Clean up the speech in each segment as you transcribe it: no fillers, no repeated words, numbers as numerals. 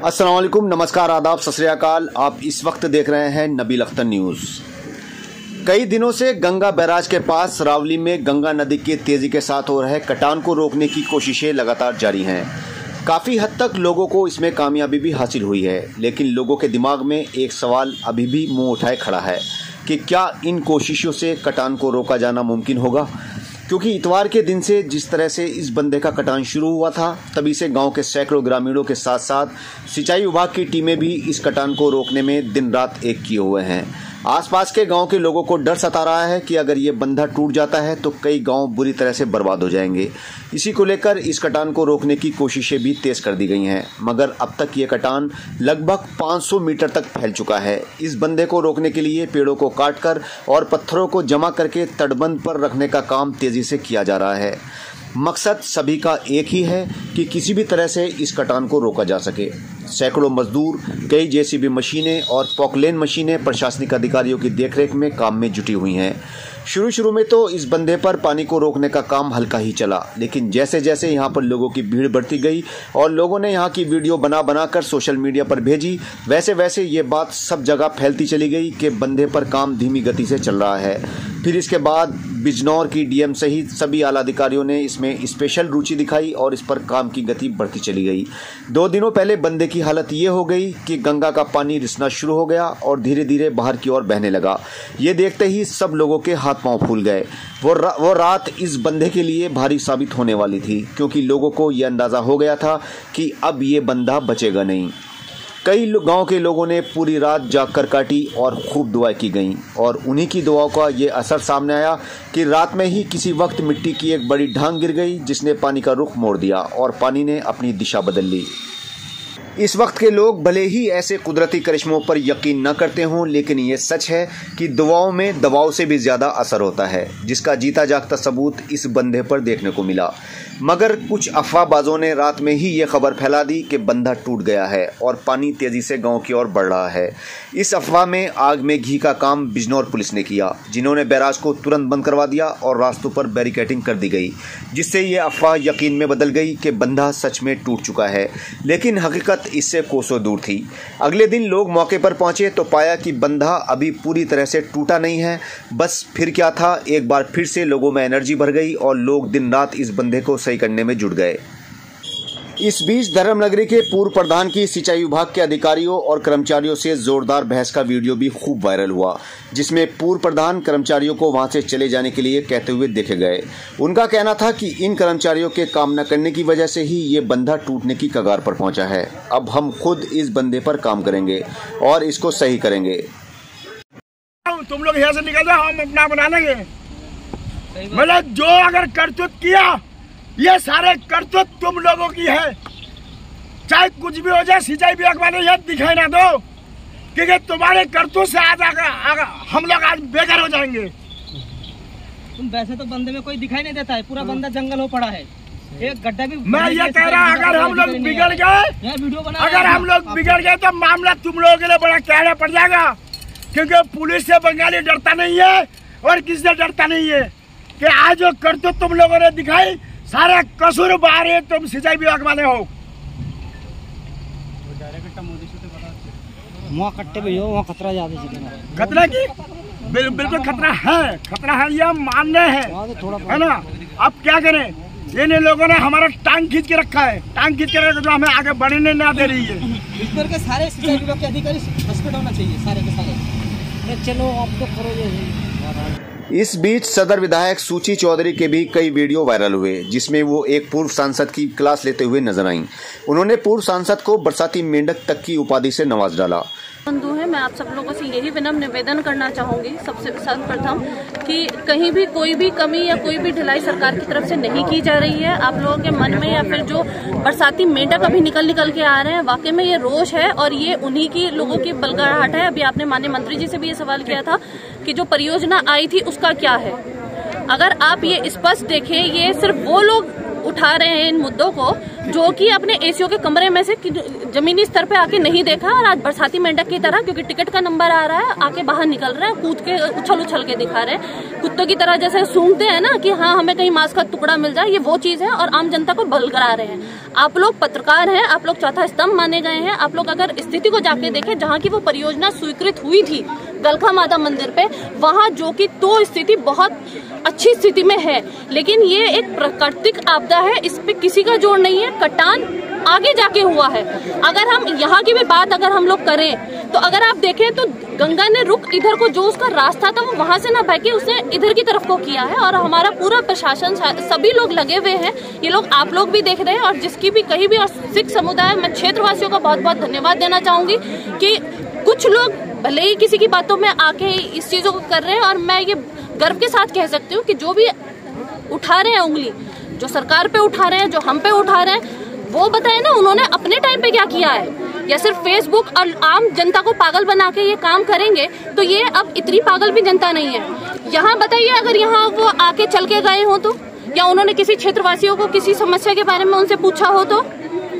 अस्सलाम वालेकुम, नमस्कार, आदाब, सत श्री अकाल। आप इस वक्त देख रहे हैं नबील अख्तर न्यूज़। कई दिनों से गंगा बैराज के पास रावली में गंगा नदी के तेजी के साथ हो रहे कटान को रोकने की कोशिशें लगातार जारी हैं। काफ़ी हद तक लोगों को इसमें कामयाबी भी हासिल हुई है, लेकिन लोगों के दिमाग में एक सवाल अभी भी मुंह उठाए खड़ा है कि क्या इन कोशिशों से कटान को रोका जाना मुमकिन होगा। क्योंकि इतवार के दिन से जिस तरह से इस बंदे का कटान शुरू हुआ था, तभी से गांव के सैकड़ों ग्रामीणों के साथ साथ सिंचाई विभाग की टीमें भी इस कटान को रोकने में दिन रात एक किए हुए हैं। आसपास के गांव के लोगों को डर सता रहा है कि अगर ये बंधा टूट जाता है तो कई गांव बुरी तरह से बर्बाद हो जाएंगे। इसी को लेकर इस कटान को रोकने की कोशिशें भी तेज कर दी गई हैं, मगर अब तक ये कटान लगभग 500 मीटर तक फैल चुका है। इस बंधे को रोकने के लिए पेड़ों को काटकर और पत्थरों को जमा करके तटबंध पर रखने का काम तेजी से किया जा रहा है। मकसद सभी का एक ही है कि किसी भी तरह से इस कटान को रोका जा सके। सैकड़ों मजदूर, कई जेसीबी मशीनें और पॉकलेन मशीनें प्रशासनिक अधिकारियों की देखरेख में काम में जुटी हुई हैं। शुरू में तो इस बंधे पर पानी को रोकने का काम हल्का ही चला, लेकिन जैसे जैसे यहाँ पर लोगों की भीड़ बढ़ती गई और लोगों ने यहाँ की वीडियो बना कर सोशल मीडिया पर भेजी, वैसे वैसे ये बात सब जगह फैलती चली गई कि बंधे पर काम धीमी गति से चल रहा है। फिर इसके बाद बिजनौर की डीएम सहित सभी आला अधिकारियों ने इसमें स्पेशल रुचि दिखाई और इस पर काम की गति बढ़ती चली गई। 2 दिनों पहले बंधे की हालत ये हो गई कि गंगा का पानी रिसना शुरू हो गया और धीरे धीरे बाहर की ओर बहने लगा। ये देखते ही सब लोगों के हाथ पांव फूल गए। वो रात इस बंधे के लिए भारी साबित होने वाली थी, क्योंकि लोगों को यह अंदाजा हो गया था कि अब ये बंधा बचेगा नहीं। कई गांव के लोगों ने पूरी रात जागकर काटी और खूब दुआएं की गईं, और उन्हीं की दुआओं का ये असर सामने आया कि रात में ही किसी वक्त मिट्टी की एक बड़ी ढांग गिर गई, जिसने पानी का रुख मोड़ दिया और पानी ने अपनी दिशा बदल ली। इस वक्त के लोग भले ही ऐसे कुदरती करिश्मों पर यकीन न करते हों, लेकिन ये सच है कि दुआओं में दवाओं से भी ज़्यादा असर होता है, जिसका जीता जागता सबूत इस बंधे पर देखने को मिला। मगर कुछ अफवाहबाजों ने रात में ही ये खबर फैला दी कि बंधा टूट गया है और पानी तेज़ी से गांव की ओर बढ़ रहा है। इस अफवाह में आग में घी का काम बिजनौर पुलिस ने किया, जिन्होंने बैराज को तुरंत बंद करवा दिया और रास्तों पर बैरिकेडिंग कर दी गई, जिससे ये अफवाह यकीन में बदल गई कि बंधा सच में टूट चुका है। लेकिन हकीकत इससे कोसों दूर थी। अगले दिन लोग मौके पर पहुंचे तो पाया कि बंधा अभी पूरी तरह से टूटा नहीं है। बस फिर क्या था, एक बार फिर से लोगों में एनर्जी भर गई और लोग दिन रात इस बंधे को सही करने में जुट गए। इस बीच धर्मनगरी के पूर्व प्रधान की सिंचाई विभाग के अधिकारियों और कर्मचारियों से जोरदार बहस का वीडियो भी खूब वायरल हुआ, जिसमें पूर्व प्रधान कर्मचारियों को वहां से चले जाने के लिए कहते हुए देखे गए। उनका कहना था कि इन कर्मचारियों के काम न करने की वजह से ही ये बंधा टूटने की कगार पर पहुंचा है। अब हम खुद इस बंधे पर काम करेंगे और इसको सही करेंगे। तुम लोग यहाँ से निकल जाओ, हम अपना बना लेंगे। मतलब जो अगर करतूत किया, ये सारे करतूत तुम लोगों की है। चाहे कुछ भी हो जाए, सिंचाई विभाग वाले ये दिखाई ना दो, क्योंकि तुम्हारे करतूत से आज हम लोग आज बेकार हो जाएंगे। तुम वैसे तो बंदे में कोई दिखाई नहीं देता है, पूरा बंदा जंगल हो पड़ा है, एक गड्ढा भी। मैं ये कह रहा, अगर हम लोग बिगड़ गए तो मामला तुम लोगों के लिए बड़ा कहना पड़ जाएगा, क्योंकि पुलिस से बंगाली डरता नहीं है और किसी से डरता नहीं है कि आज जो करतूत तुम लोगों ने दिखाई, सारे कसूरवार है तुम सिंचाई विभाग वाले हो। वहाँ कट्टे भी हो, वहाँ खतरा ज्यादा है। खतरा की बिल्कुल खतरा है, ये मानने है ना। अब क्या करें, इन लोगों ने हमारा टांग खींच के रखा है, जो हमें आगे बढ़ने ना दे रही है। इस पर के सारे सिंचाई विभाग के अधिकारी सस्पेंड होना चाहिए, सारे के सारे। चलो आप तो करो। इस बीच सदर विधायक सूची चौधरी के भी कई वीडियो वायरल हुए, जिसमें वो एक पूर्व सांसद की क्लास लेते हुए नजर आईं। उन्होंने पूर्व सांसद को बरसाती मेंढक तक की उपाधि से नवाज डाला। बंधु है, मैं आप सब लोगों से यही विनम्र निवेदन करना चाहूंगी सबसे सर्वप्रथम कि कहीं भी कोई भी कमी या कोई भी ढिलाई सरकार की तरफ से नहीं की जा रही है। आप लोगों के मन में या फिर जो बरसाती मेंढक अभी निकल के आ रहे हैं, वाकई में ये रोष है और ये उन्हीं की लोगों की बलगराहट है। अभी आपने माननीय मंत्री जी से भी ये सवाल किया था कि जो परियोजना आई थी उसका क्या है। अगर आप ये स्पष्ट देखें, ये सिर्फ वो लोग उठा रहे हैं इन मुद्दों को जो कि अपने एसीओ के कमरे में से जमीनी स्तर पे आके नहीं देखा, और आज बरसाती मेंढक की तरह, क्योंकि टिकट का नंबर आ रहा है, आके बाहर निकल रहे हैं, कूद के उछल के दिखा रहे हैं, कुत्तों की तरह जैसे सूंघते हैं ना कि हाँ हमें कहीं मांस का टुकड़ा मिल जाए, ये वो चीज है, और आम जनता को बलगरा रहे हैं। आप लोग पत्रकार हैं, आप लोग चौथा स्तंभ माने गए हैं, आप लोग अगर स्थिति को जाके देखें, जहाँ की वो परियोजना स्वीकृत हुई थी गलखा माता मंदिर पे, वहाँ जो कि तो स्थिति बहुत अच्छी स्थिति में है, लेकिन ये एक प्राकृतिक आपदा है, इस पे किसी का जोर नहीं है। कटान आगे जाके हुआ है। अगर हम यहाँ की भी बात अगर हम लोग करें तो अगर आप देखें तो गंगा ने रुख इधर को, जो उसका रास्ता था वो वहां से ना बह के उसने इधर की तरफ को किया है, और हमारा पूरा प्रशासन सभी लोग लगे हुए हैं। ये लोग आप लोग भी देख रहे हैं, और जिसकी भी कहीं भी, और सिख समुदाय, मैं क्षेत्रवासियों का बहुत बहुत धन्यवाद देना चाहूंगी कि कुछ लोग भले ही किसी की बातों में आके इस चीजों को कर रहे हैं, और मैं ये गर्व के साथ कह सकती हूँ कि जो भी उठा रहे हैं उंगली, जो सरकार पे उठा रहे हैं, जो हम पे उठा रहे हैं, वो बताए ना उन्होंने अपने टाइम पे क्या किया है, या सिर्फ फेसबुक और आम जनता को पागल बना के ये काम करेंगे तो ये अब इतनी पागल भी जनता नहीं है। यहाँ बताइए, अगर यहाँ वो आके चल के गए हो तो, या उन्होंने किसी क्षेत्रवासियों को किसी समस्या के बारे में उनसे पूछा हो तो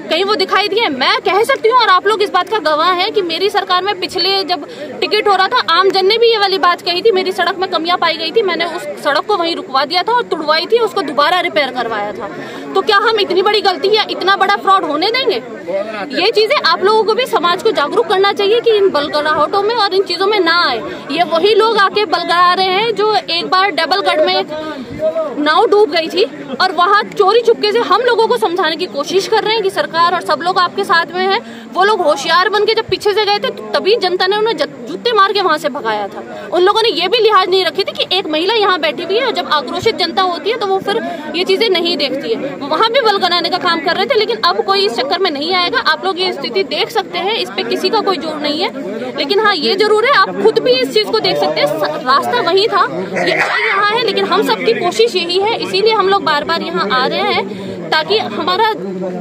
कहीं वो दिखाई दिए? मैं कह सकती हूँ, और आप लोग इस बात का गवाह हैं कि मेरी सरकार में पिछले जब टिकट हो रहा था, आम जन ने भी ये वाली बात कही थी, मेरी सड़क में कमियां पाई गई थी, मैंने उस सड़क को वहीं रुकवा दिया था और तुड़वाई थी, उसको दोबारा रिपेयर करवाया था। तो क्या हम इतनी बड़ी गलती या इतना बड़ा फ्रॉड होने देंगे? ये चीजें आप लोगों को भी समाज को जागरूक करना चाहिए कि इन बलगराहटों में और इन चीजों में ना आए। ये वही लोग आके बलगरा रहे हैं जो एक बार डबलगढ़ में नाव डूब गई थी, और वहाँ चोरी चुपके से हम लोगों को समझाने की कोशिश कर रहे हैं कि सरकार और सब लोग आपके साथ में हैं। वो लोग होशियार बन के जब पीछे से गए थे तभी जनता ने उन्हें जूते मार के वहां से भगाया था। उन लोगों ने ये भी लिहाज नहीं रखी थी कि एक महिला यहाँ बैठी हुई है, और जब आक्रोशित जनता होती है तो वो फिर ये चीजें नहीं देखती है। वो वहां भी बल बनाने का काम कर रहे थे, लेकिन अब कोई इस चक्कर में नहीं आएगा। आप लोग ये स्थिति देख सकते हैं, इस पे किसी का कोई जोर नहीं है, लेकिन हाँ ये जरूर है, आप खुद भी इस चीज को देख सकते हैं, रास्ता वही था, ये यहाँ है, लेकिन हम सबकी कोशिश यही है, इसीलिए हम लोग बार बार यहाँ आ रहे हैं ताकि हमारा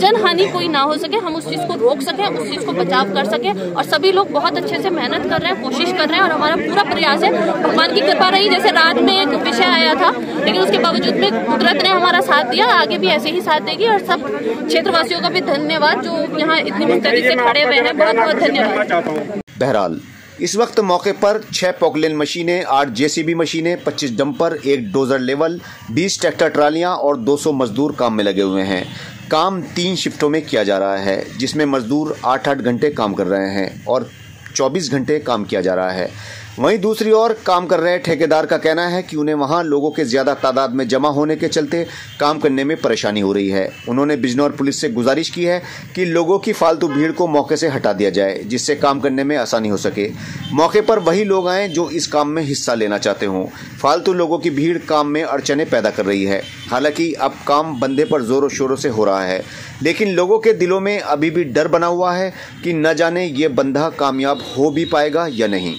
जन हानि कोई ना हो सके, हम उस चीज को रोक सके, उस चीज को बचाव कर सके। और सभी लोग बहुत अच्छे से मेहनत कर रहे हैं, कोशिश कर रहे हैं, और हमारा पूरा प्रयास है। भगवान की कृपा रही, जैसे रात में एक विषय आया था, लेकिन उसके बावजूद में कुदरत ने हमारा साथ दिया, आगे भी ऐसे ही साथ देगी। और सब क्षेत्रवासियों का भी धन्यवाद जो यहाँ इतनी मुस्तैदी से खड़े हुए हैं, बहुत बहुत धन्यवाद। बहरहाल इस वक्त मौके पर 6 पॉकलेन मशीनें, 8 जेसीबी मशीनें, 25 डंपर, 1 डोजर लेवल, 20 ट्रैक्टर ट्रालियां और 200 मजदूर काम में लगे हुए हैं। काम 3 शिफ्टों में किया जा रहा है, जिसमें मजदूर 8-8 घंटे काम कर रहे हैं और 24 घंटे काम किया जा रहा है। वहीं दूसरी ओर काम कर रहे ठेकेदार का कहना है कि उन्हें वहां लोगों के ज्यादा तादाद में जमा होने के चलते काम करने में परेशानी हो रही है। उन्होंने बिजनौर पुलिस से गुजारिश की है कि लोगों की फालतू भीड़ को मौके से हटा दिया जाए, जिससे काम करने में आसानी हो सके। मौके पर वही लोग आए जो इस काम में हिस्सा लेना चाहते हों। फालतू लोगों की भीड़ काम में अड़चने पैदा कर रही है। हालांकि अब काम बंदे पर जोरों शोरों से हो रहा है, लेकिन लोगों के दिलों में अभी भी डर बना हुआ है कि न जाने ये बंदा कामयाब हो भी पाएगा या नहीं।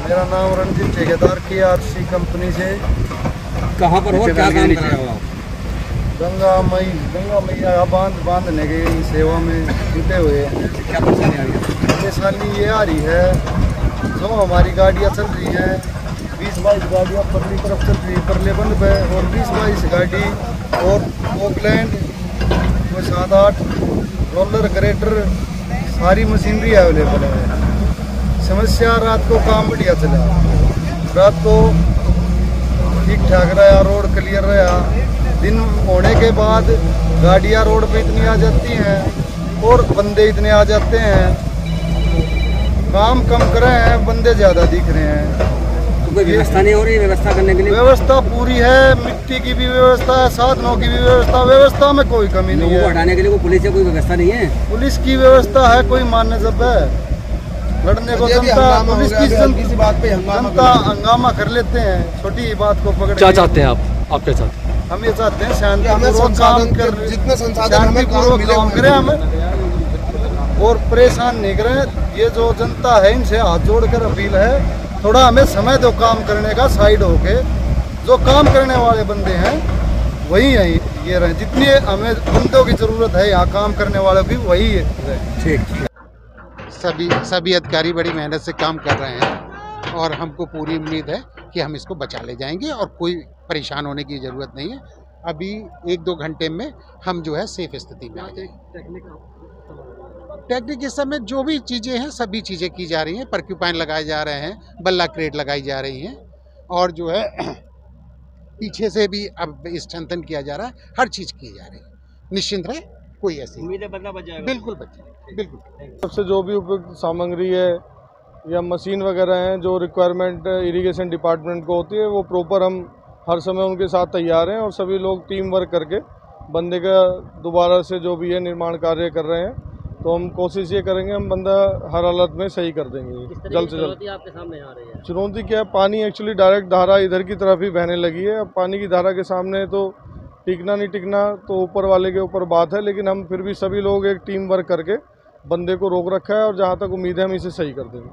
मेरा नाम रणजीत ठेकेदार की आरसी कंपनी से। कहाँ पर हो, क्या काम कर रहे हो आप? गंगा मैया बांधने की सेवा में जुटे हुए हैं। क्या परेशानी आ रही है? परेशानी ये आ रही है, जो हमारी गाड़ियाँ चल रही हैं, 20-22 गाड़ियाँ परली तरफ चल रही है, परले बंद पे, और 20-22 गाड़ी और पॉकलैंड, 7-8 रोलर ग्रेटर, सारी मशीनरी अवेलेबल है। समस्या, रात को काम बढ़िया चला, रात को ठीक ठाक रहा, रोड क्लियर रहा। दिन होने के बाद गाड़ियाँ रोड पे इतनी आ जाती हैं और बंदे इतने आ जाते हैं, काम कम कर रहे हैं, बंदे ज़्यादा दिख रहे हैं। तो कोई व्यवस्था नहीं हो रही व्यवस्था करने के लिए? व्यवस्था पूरी है, मिट्टी की भी व्यवस्था है, साधनों की भी व्यवस्था में कोई कमी नहीं है। हटाने के लिए कोई पुलिस या कोई व्यवस्था नहीं है? पुलिस की व्यवस्था है, कोई मान्य जब है लड़ने को जनता, पुलिस की बात पे जनता हंगामा कर लेते हैं, छोटी बात को पकड़। क्या चाहते हैं आप क्या चाहते हैं? हम ये चाहते हैं शांतिपूर्वक काम कर, जितने संसाधन काम करें हम, और परेशान नहीं करें। ये जो जनता है इनसे हाथ जोड़कर अपील है, थोड़ा हमें समय दो काम करने का, साइड होके जो काम करने वाले बंदे हैं वही यही ये रहे। जितनी हमें बंदों की ज़रूरत है यहाँ काम करने वालों की वही रहे। ठीक। सभी अधिकारी बड़ी मेहनत से काम कर रहे हैं और हमको पूरी उम्मीद है कि हम इसको बचा ले जाएंगे और कोई परेशान होने की ज़रूरत नहीं है। अभी 1-2 घंटे में हम जो है सेफ स्थिति में आ जाएंगे। टेक्निक इस समय जो भी चीज़ें हैं सभी चीज़ें की जा रही हैं। पर्क्यूपाइन लगाए जा रहे हैं, बल्ला क्रेट लगाई जा रही हैं और जो है पीछे से भी अब स्ट्रेंथन किया जा रहा है। हर चीज़ की जा रही है। निश्चिंत रहे, कोई ऐसी उम्मीद है बदला बच जाएगा। बिल्कुल बच जाएगा, बिल्कुल। सबसे जो भी उपयुक्त सामग्री है या मशीन वगैरह हैं जो रिक्वायरमेंट इरिगेशन डिपार्टमेंट को होती है वो प्रॉपर हम हर समय उनके साथ तैयार हैं और सभी लोग टीम वर्क करके बंदे का दोबारा से जो भी है निर्माण कार्य कर रहे हैं। तो हम कोशिश ये करेंगे हम बंदा हर हालत में सही कर देंगे जल्द से जल्द। आपके सामने आ रही है चुनौती क्या है, पानी एक्चुअली डायरेक्ट धारा इधर की तरफ ही बहने लगी है। अब पानी की धारा के सामने तो टिकना नहीं टिकना तो ऊपर वाले के ऊपर बात है, लेकिन हम फिर भी सभी लोग एक टीम वर्क करके बंदे को रोक रखा है और जहाँ तक उम्मीद है हम इसे सही कर देंगे।